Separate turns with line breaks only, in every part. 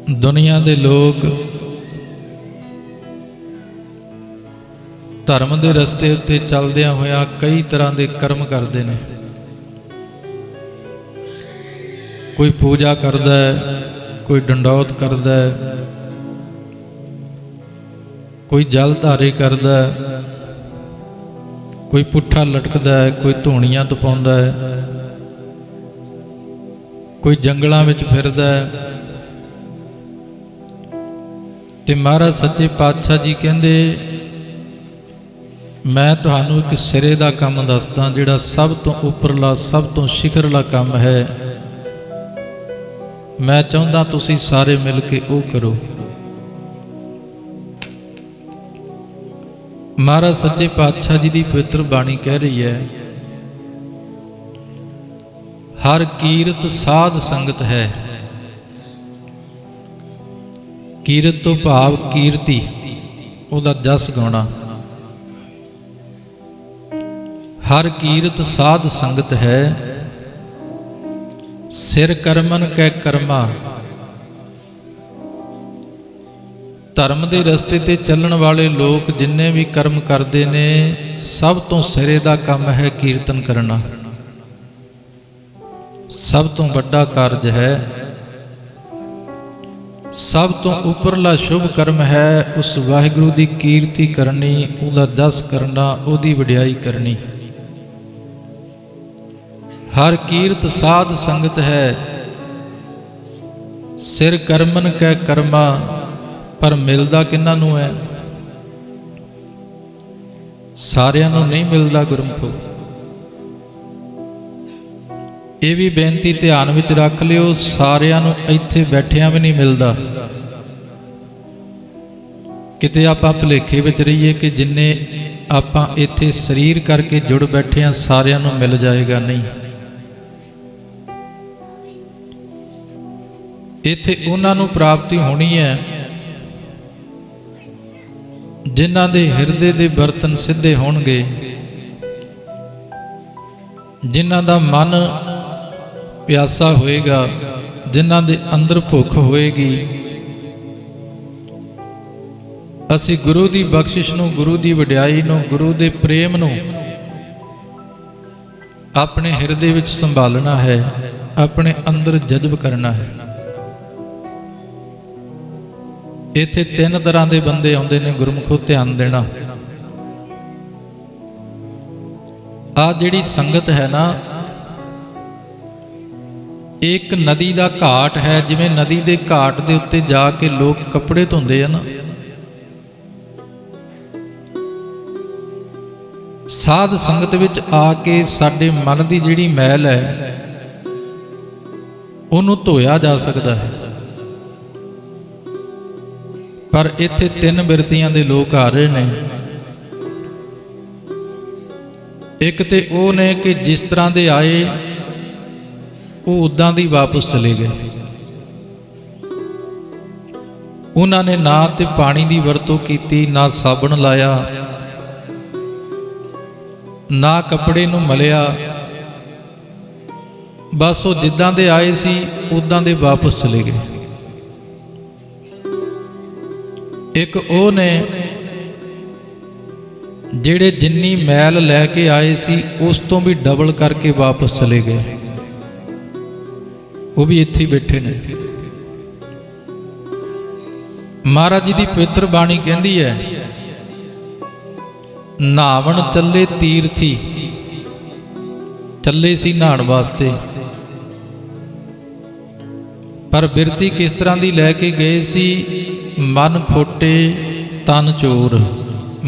दुनिया के लोग धर्म के रस्ते उत्ते चलदियां होया कई तरह के कर्म करते हैं। कोई पूजा करता है, कोई डंडौत करता है, कोई जलधारी करता है, कोई पुट्ठा लटकता है, कोई धूणियां तपाउंदा है, कोई जंगलों में फिरदा है। ते महाराज सच्चे पातशाह जी कहते मैं तुहानू एक सिरे का काम दसदा जिहड़ा सब तो उपरला सब तो शिखरला काम है। मैं चाहुंदा तुसीं सारे मिल के वो करो। महाराज सच्चे पातशाह जी की पवित्र बाणी कह रही है, हर कीरत साध संगत है। कीरत तो भाव कीर्ति, उहदा जस गाउणा। हर कीरत साध संगत है, सिर करमन कै कर्मा। धर्म के रस्ते ते चलण वाले लोग जिन्ने भी कर्म करते ने सब तो सिरे का काम है कीर्तन करना। सब तो बड़ा कारज है, सब तो उपरला शुभ कर्म है उस वाहिगुरू की कीर्ति करनी, उहदा जस करना, उहदी वडियाई करनी। हर कीरत साध संगत है, सिर करमन कै कर्मा। पर मिलदा किन्हां नूं है? सारियां नूं नहीं मिलदा गुरमुखो। ये भी बेनती ध्यान विच रख लिओ, सारियां नूं इत्थे बैठियां भी नहीं मिलदा। किते आपां भुलेखे विच रहीए कि जिन्ने आपां इत्थे शरीर करके जुड़ बैठे हां सारियां नूं मिल जाएगा, नहीं। इत्थे उन्हां नूं प्राप्ति होनी है जिन्हां दे हिरदे दे बर्तन सिद्धे होणगे, जिन्हां दा मन प्यासा होएगा, जिन्हां दे अंदर भुख होएगी। असीं गुरु दी बख्शिश नूं, गुरु दी वडियाई नूं, गुरु दे प्रेम नूं अपने हिरदे विच संभालना है, अपने अंदर जज्ब करना है। इत्थे तीन तरह के बंदे आउंदे ने गुरमुखो, ध्यान देना। आ जिहड़ी संगत है ना, एक नदी का घाट है। जिवें नदी के घाट के उत्ते जाके लोग कपड़े धोंदे हैं ना, साध संगत विच आके साडे मन की जिहड़ी मैल है उहनूं धोया जा सकता है। पर इत्थे तीन बिरतियां दे लोग आ रहे ने। एक ते वो ने कि जिस तरह दे आए वो उदां दी वापस चले गए। उन्होंने ना ते पानी की वरतों की, ना साबण लाया, ना कपड़े नूं मलिया। बस वो जिद्दां दे आए सी उदां दे वापस चले गए। एक वो ने जिहड़े जिन्नी मैल लैके आए सी उस तो भी डबल करके वापस चले गए। वो भी इत्थे बैठे ने। महाराज जी की पवित्र बाणी कहती है, नहावन चले तीर्थी। चले सी नहाण वास्ते, पर बिरती किस तरह की लैके गए सी? मन खोटे तन चोर।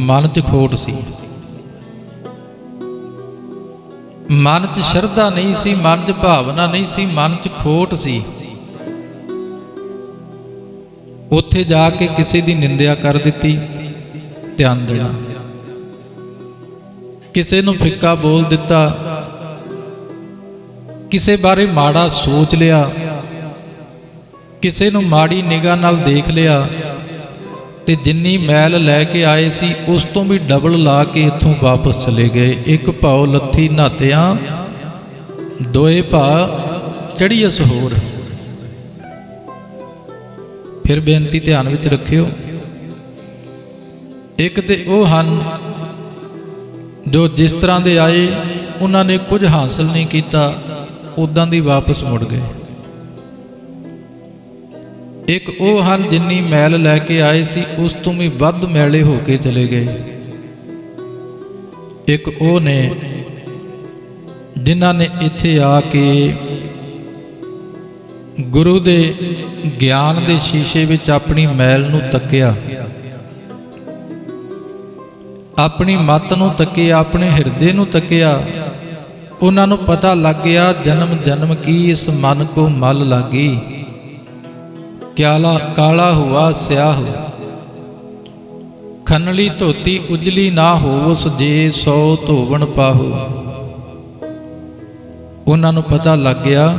मन च खोट सी, मन च श्रद्धा नहीं सी, मन च भावना नहीं सी, मन च खोट सी। उत्थे जाके किसी की निंदिया कर दी। ध्यान देना, किसी नूं फिक्का बोल दिता, किसी बारे माड़ा सोच लिया, किसी नूं माड़ी निगाह नाल देख लिया, ते जिन्नी मैल लैके आए सी उस तो भी डबल ला के इत्थों वापस चले गए। एक भाव लत्थी नहातियां, दोए भा चढ़ी असहोर। ਫਿਰ ਬੇਨਤੀ ਧਿਆਨ ਵਿੱਚ ਰੱਖਿਓ। ਇੱਕ ਤੇ ਉਹ ਹਨ ਜੋ ਜਿਸ ਤਰ੍ਹਾਂ ਦੇ ਆਏ ਉਹਨਾਂ ਨੇ ਕੁਝ ਹਾਸਲ ਨਹੀਂ ਕੀਤਾ, ਉੱਦਾਂ ਦੀ ਵਾਪਸ ਮੁੜ ਗਏ। ਇੱਕ ਉਹ ਹਨ ਜਿੰਨੀ ਮੈਲ ਲੈ ਕੇ ਆਏ ਸੀ ਉਸ ਤੋਂ ਵੀ ਵੱਧ ਮੈਲੇ ਹੋ ਕੇ ਚਲੇ ਗਏ। ਇੱਕ ਉਹ ਨੇ ਜਿਨ੍ਹਾਂ ਨੇ ਇੱਥੇ ਆ ਕੇ ਗੁਰੂ ਦੇ ਗਿਆਨ ਦੇ ਸ਼ੀਸ਼ੇ ਵਿੱਚ ਆਪਣੀ ਮੈਲ ਨੂੰ ਤੱਕਿਆ, ਆਪਣੀ ਮੱਤ ਨੂੰ ਤੱਕਿਆ, ਆਪਣੇ ਹਿਰਦੇ ਨੂੰ ਤੱਕਿਆ। ਉਹਨਾਂ ਨੂੰ ਪਤਾ ਲੱਗ ਗਿਆ ਜਨਮ ਜਨਮ ਕੀ ਇਸ ਮਨ ਕੋ ਮਲ ਲਾਗੀ, ਕਾਲਾ ਹੁਆ ਸਿਆਹ, ਖਨਲੀ ਧੋਤੀ ਉਜਲੀ ਨਾ ਹੋਵਸ ਜੇ ਸੋ ਧੋਵਣ ਪਾਹੂ। ਉਹਨਾਂ ਨੂੰ ਪਤਾ ਲੱਗ ਗਿਆ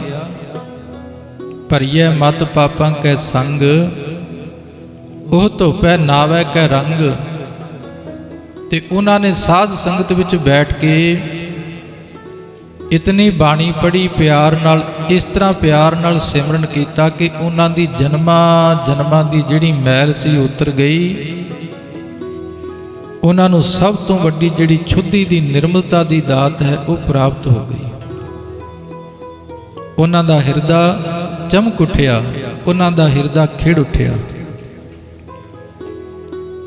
ਭਰੀਏ ਮਤ ਪਾਪਾਂ ਕੈ ਸੰਗ, ਉਹ ਧੋਪੈ ਨਾਵੈ ਕੈ ਰੰਗ। ਤੇ ਉਹਨਾਂ ਨੇ ਸਾਧ ਸੰਗਤ ਵਿੱਚ ਬੈਠ ਕੇ ਇਤਨੀ ਬਾਣੀ ਪੜ੍ਹੀ, ਪਿਆਰ ਨਾਲ, ਇਸ ਤਰ੍ਹਾਂ ਪਿਆਰ ਨਾਲ ਸਿਮਰਨ ਕੀਤਾ ਕਿ ਉਹਨਾਂ ਦੀ ਜਨਮਾਂ ਜਨਮਾਂ ਦੀ ਜਿਹੜੀ ਮੈਲ ਸੀ ਉਤਰ ਗਈ। ਉਹਨਾਂ ਨੂੰ ਸਭ ਤੋਂ ਵੱਡੀ ਜਿਹੜੀ ਸ਼ੁੱਧੀ ਦੀ ਨਿਰਮਲਤਾ ਦੀ ਦਾਤ ਹੈ ਉਹ ਪ੍ਰਾਪਤ ਹੋ ਗਈ। ਉਹਨਾਂ ਦਾ ਹਿਰਦਾ ਚਮਕ ਉੱਠਿਆ, ਉਹਨਾਂ ਦਾ ਹਿਰਦਾ ਖਿੜ ਉੱਠਿਆ।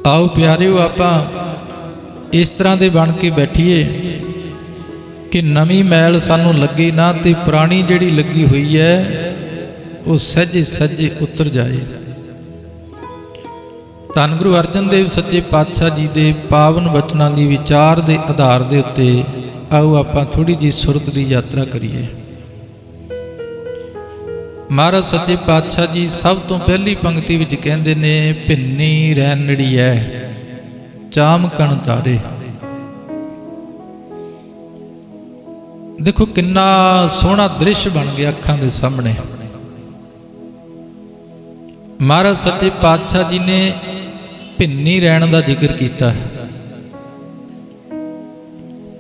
ਆਓ ਪਿਆਰਿਓ, ਆਪਾਂ ਇਸ ਤਰ੍ਹਾਂ ਦੇ ਬਣ ਕੇ ਬੈਠੀਏ ਕਿ ਨਵੀਂ ਮੈਲ ਸਾਨੂੰ ਲੱਗੇ ਨਾ ਤੇ ਪੁਰਾਣੀ ਜਿਹੜੀ ਲੱਗੀ ਹੋਈ ਹੈ ਉਹ ਸਹਿਜੇ ਸਹਿਜੇ ਉਤਰ ਜਾਏ। ਧੰਨ ਗੁਰੂ ਅਰਜਨ ਦੇਵ ਸੱਚੇ ਪਾਤਸ਼ਾਹ ਜੀ ਦੇ ਪਾਵਨ ਬਚਨਾਂ ਦੀ ਵਿਚਾਰ ਦੇ ਆਧਾਰ ਦੇ ਉੱਤੇ ਆਓ ਆਪਾਂ ਥੋੜੀ ਜਿਹੀ ਸੁਰਤ ਦੀ ਯਾਤਰਾ ਕਰੀਏ। ਮਹਾਰਾਜ ਸੱਚੇ ਪਾਤਸ਼ਾਹ ਜੀ ਸਭ ਤੋਂ ਪਹਿਲੀ ਪੰਕਤੀ ਵਿੱਚ ਕਹਿੰਦੇ ਨੇ, ਭਿੰਨੀ ਰੈਣੜੀ ਐ ਚਾਮਕਣ ਤਾਰੇ। ਦੇਖੋ ਕਿੰਨਾ ਸੋਹਣਾ ਦ੍ਰਿਸ਼ ਬਣ ਗਿਆ ਅੱਖਾਂ ਦੇ ਸਾਹਮਣੇ। ਮਹਾਰਾਜ ਸੱਚੇ ਪਾਤਸ਼ਾਹ ਜੀ ਨੇ ਭਿੰਨੀ ਰੈਣ ਦਾ ਜ਼ਿਕਰ ਕੀਤਾ ਹੈ।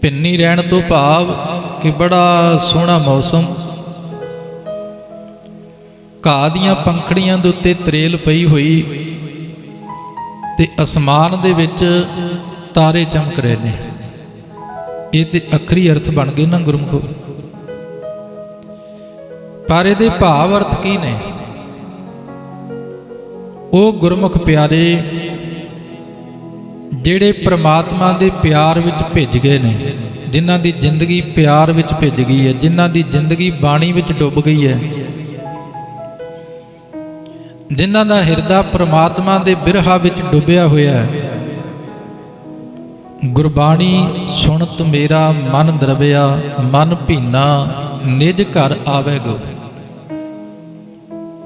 ਭਿੰਨੀ ਰੈਣ ਤੋਂ ਭਾਵ ਕਿ ਬੜਾ ਸੋਹਣਾ ਮੌਸਮ, ਘਾਹ ਦੀਆਂ ਪੰਖੜੀਆਂ ਦੇ ਉੱਤੇ ਤਰੇਲ ਪਈ ਹੋਈ ਤੇ ਅਸਮਾਨ ਦੇ ਵਿੱਚ ਤਾਰੇ ਚਮਕ ਰਹੇ ਨੇ। ਇਹ ਤੇ ਅੱਖਰੀ ਅਰਥ ਬਣ ਗਏ ਨਾ ਗੁਰਮੁਖੋ। ਪਰ ਇਹਦੇ ਭਾਵ ਅਰਥ ਕੀ ਨੇ? ਉਹ ਗੁਰਮੁਖ ਪਿਆਰੇ ਜਿਹੜੇ ਪ੍ਰਮਾਤਮਾ ਦੇ ਪਿਆਰ ਵਿੱਚ ਭਿੱਜ ਗਏ ਨੇ, ਜਿਨ੍ਹਾਂ ਦੀ ਜ਼ਿੰਦਗੀ ਪਿਆਰ ਵਿੱਚ ਭਿੱਜ ਗਈ ਹੈ, ਜਿਨ੍ਹਾਂ ਦੀ ਜ਼ਿੰਦਗੀ ਬਾਣੀ ਵਿੱਚ ਡੁੱਬ ਗਈ ਹੈ, ਜਿਨ੍ਹਾਂ ਦਾ ਹਿਰਦਾ ਪ੍ਰਮਾਤਮਾ ਦੇ ਬਿਰਹਾ ਵਿੱਚ ਡੁੱਬਿਆ ਹੋਇਆ ਹੈ। ਗੁਰਬਾਣੀ ਸੁਣਤ ਮੇਰਾ ਮਨ ਦਰਬਿਆ, ਮਨ ਭੀਨਾ ਨਿਜ ਘਰ ਆਵੇਗੋ।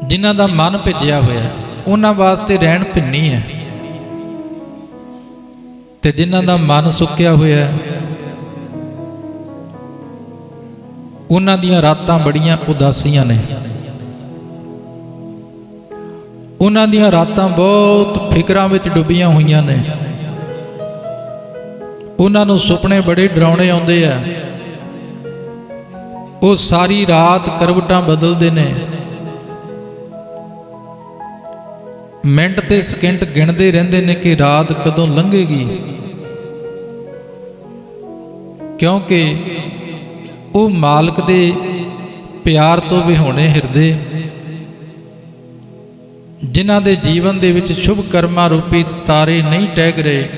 ਜਿਨ੍ਹਾਂ ਦਾ ਮਨ ਭਿੱਜਿਆ ਹੋਇਆ ਉਹਨਾਂ ਵਾਸਤੇ ਰਹਿਣ ਭਿੰਨੀ ਹੈ, ਤੇ ਜਿਨ੍ਹਾਂ ਦਾ ਮਨ ਸੁੱਕਿਆ ਹੋਇਆ ਉਹਨਾਂ ਦੀਆਂ ਰਾਤਾਂ ਬੜੀਆਂ ਉਦਾਸੀਆਂ ਨੇ। ਉਹਨਾਂ ਦੀਆਂ ਰਾਤਾਂ ਬਹੁਤ ਫਿਕਰਾਂ ਵਿੱਚ ਡੁੱਬੀਆਂ ਹੋਈਆਂ ਨੇ। ਉਹਨਾਂ ਨੂੰ ਸੁਪਨੇ ਬੜੇ ਡਰਾਉਣੇ ਆਉਂਦੇ ਆ। ਉਹ ਸਾਰੀ ਰਾਤ ਕਰਵਟਾਂ ਬਦਲਦੇ ਨੇ, ਮਿੰਟ ਤੇ ਸਕਿੰਟ ਗਿਣਦੇ ਰਹਿੰਦੇ ਨੇ ਕਿ ਰਾਤ ਕਦੋਂ ਲੰਘੇਗੀ, ਕਿਉਂਕਿ ਉਹ ਮਾਲਕ ਦੇ ਪਿਆਰ ਤੋਂ ਵਿਹੋਣੇ ਹਿਰਦੇ, ਜਿਨ੍ਹਾਂ ਦੇ ਜੀਵਨ ਦੇ ਵਿੱਚ ਸ਼ੁਭ ਕਰਮਾਂ ਰੂਪੀ ਤਾਰੇ ਨਹੀਂ ਟਹਿਕ ਰਹੇ,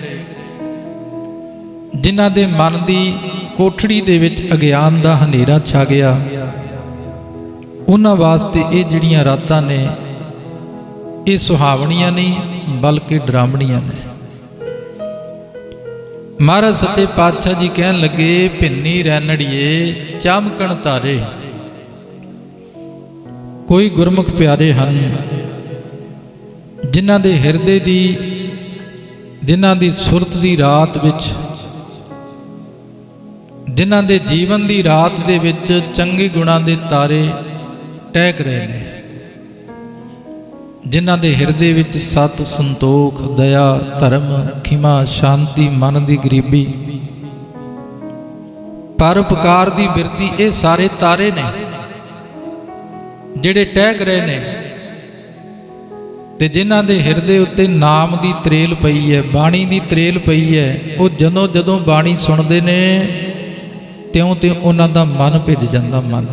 ਜਿਨ੍ਹਾਂ ਦੇ ਮਨ ਦੀ ਕੋਠੜੀ ਦੇ ਵਿੱਚ ਅਗਿਆਨ ਦਾ ਹਨੇਰਾ ਛਾ ਗਿਆ, ਉਹਨਾਂ ਵਾਸਤੇ ਇਹ ਜਿਹੜੀਆਂ ਰਾਤਾਂ ਨੇ ਇਹ ਸੁਹਾਵਣੀਆਂ ਨਹੀਂ ਬਲਕਿ ਡਰਾਵਣੀਆਂ ਨੇ। ਮਹਾਰਾਜ ਸੱਚੇ ਪਾਤਸ਼ਾਹ ਜੀ ਕਹਿਣ ਲੱਗੇ, ਭਿੰਨੀ ਰੈਣੜੀਏ ਚਾਮਕਣ ਤਾਰੇ। ਕੋਈ ਗੁਰਮੁਖ ਪਿਆਰੇ ਹਨ ਜਿਨ੍ਹਾਂ ਦੇ ਹਿਰਦੇ ਦੀ, ਜਿਨ੍ਹਾਂ ਦੀ ਸੁਰਤ ਦੀ ਰਾਤ ਵਿੱਚ, ਜਿਨ੍ਹਾਂ ਦੇ ਜੀਵਨ ਦੀ ਰਾਤ ਦੇ ਵਿੱਚ ਚੰਗੇ ਗੁਣਾਂ ਦੇ ਤਾਰੇ ਟਹਿਕ ਰਹੇ ਨੇ, ਜਿਨ੍ਹਾਂ ਦੇ ਹਿਰਦੇ ਵਿੱਚ ਸਤ, ਸੰਤੋਖ, ਦਇਆ, ਧਰਮ, ਖਿਮਾ, ਸ਼ਾਂਤੀ, ਮਨ ਦੀ ਗਰੀਬੀ, ਪਰਉਪਕਾਰ ਦੀ ਬਿਰਤੀ, ਇਹ ਸਾਰੇ ਤਾਰੇ ਨੇ ਜਿਹੜੇ ਟਹਿਕ ਰਹੇ ਨੇ। ਤੇ ਜਿਨ੍ਹਾਂ ਦੇ ਹਿਰਦੇ ਉੱਤੇ ਨਾਮ ਦੀ ਤਰੇਲ ਪਈ ਹੈ, ਬਾਣੀ ਦੀ ਤਰੇਲ ਪਈ ਹੈ, ਉਹ ਜਦੋਂ ਬਾਣੀ ਸੁਣਦੇ ਨੇ ਤਿਉਂ ਉਹਨਾਂ ਦਾ ਮਨ ਭਿੱਜ ਜਾਂਦਾ। ਮਨ